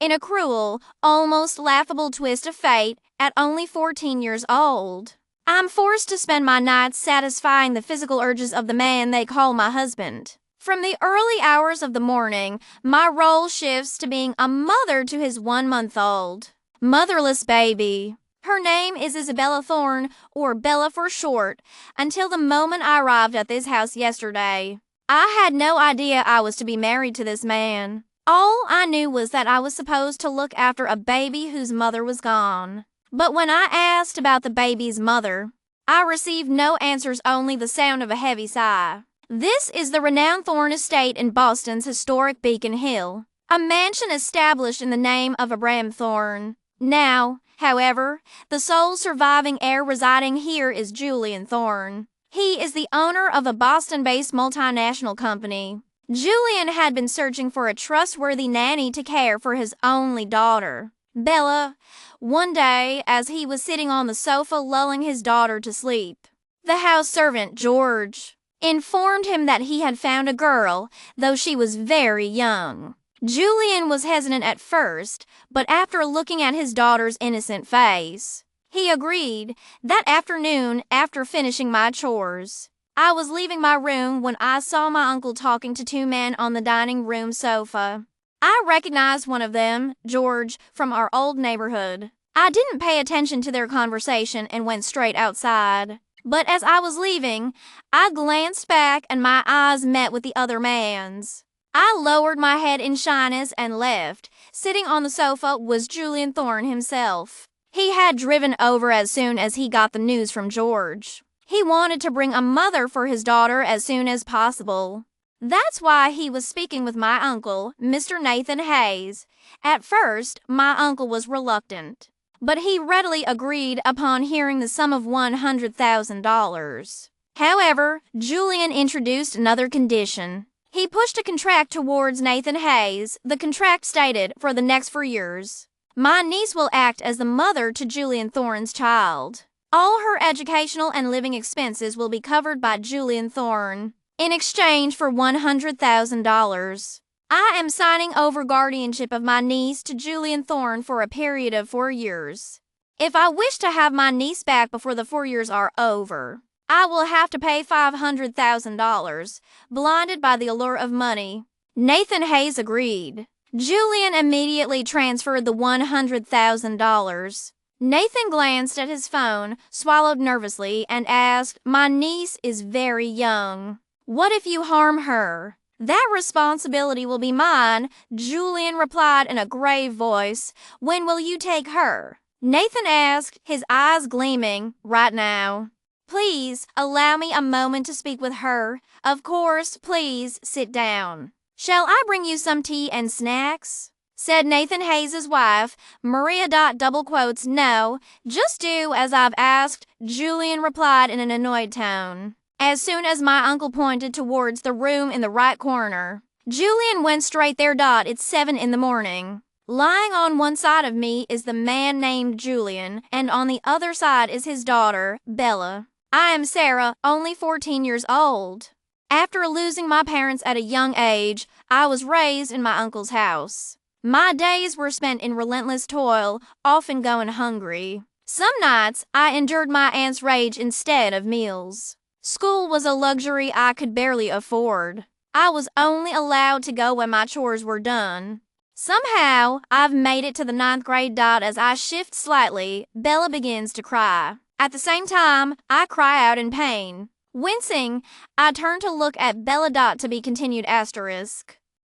in a cruel, almost laughable twist of fate, at only 14 years old, I'm forced to spend my nights satisfying the physical urges of the man they call my husband. From the early hours of the morning, my role shifts to being a mother to his 1-month-old motherless baby. Her name is Isabella Thorne, or Bella for short, until the moment I arrived at this house yesterday. I had no idea I was to be married to this man. All I knew was that I was supposed to look after a baby whose mother was gone. But when I asked about the baby's mother, I received no answers, only the sound of a heavy sigh. This is the renowned Thorne estate in Boston's historic Beacon Hill, a mansion established in the name of Abraham Thorne. Now, however, the sole surviving heir residing here is Julian Thorne. He is the owner of a Boston-based multinational company. Julian had been searching for a trustworthy nanny to care for his only daughter, Bella, one day as he was sitting on the sofa lulling his daughter to sleep. The house servant, George, informed him that he had found a girl, though she was very young. Julian was hesitant at first, but after looking at his daughter's innocent face, he agreed. That afternoon, after finishing my chores, I was leaving my room when I saw my uncle talking to two men on the dining room sofa. I recognized one of them, George, from our old neighborhood. I didn't pay attention to their conversation and went straight outside. But as I was leaving, I glanced back and my eyes met with the other man's. I lowered my head in shyness and left. Sitting on the sofa was Julian Thorne himself. He had driven over as soon as he got the news from George. He wanted to bring a mother for his daughter as soon as possible. That's why he was speaking with my uncle, Mr. Nathan Hayes. At first, my uncle was reluctant, but he readily agreed upon hearing the sum of $100,000. However, Julian introduced another condition. He pushed a contract towards Nathan Hayes. The contract stated, for the next 4 years, my niece will act as the mother to Julian Thorne's child. All her educational and living expenses will be covered by Julian Thorne, in exchange for $100,000. I am signing over guardianship of my niece to Julian Thorne for a period of 4 years. If I wish to have my niece back before the 4 years are over, I will have to pay $500,000, blinded by the allure of money. Nathan Hayes agreed. Julian immediately transferred the $100,000. Nathan glanced at his phone, swallowed nervously, and asked, "My niece is very young. What if you harm her?" "That responsibility will be mine," Julian replied in a grave voice. "When will you take her?" Nathan asked, his eyes gleaming. "Right now." "Please allow me a moment to speak with her." "Of course, please sit down." "Shall I bring you some tea and snacks?" said Nathan Hayes' wife. Maria. "No, just do as I've asked," Julian replied in an annoyed tone. As soon as my uncle pointed towards the room in the right corner, Julian went straight there. It's 7 in the morning. Lying on one side of me is the man named Julian, and on the other side is his daughter, Bella. I am Sarah, only 14 years old. After losing my parents at a young age, I was raised in my uncle's house. My days were spent in relentless toil, often going hungry. Some nights, I endured my aunt's rage instead of meals. School was a luxury I could barely afford. I was only allowed to go when my chores were done. Somehow, I've made it to the 9th grade. As I shift slightly, Bella begins to cry. At the same time, I cry out in pain. Wincing, I turn to look at Bella. To be continued **.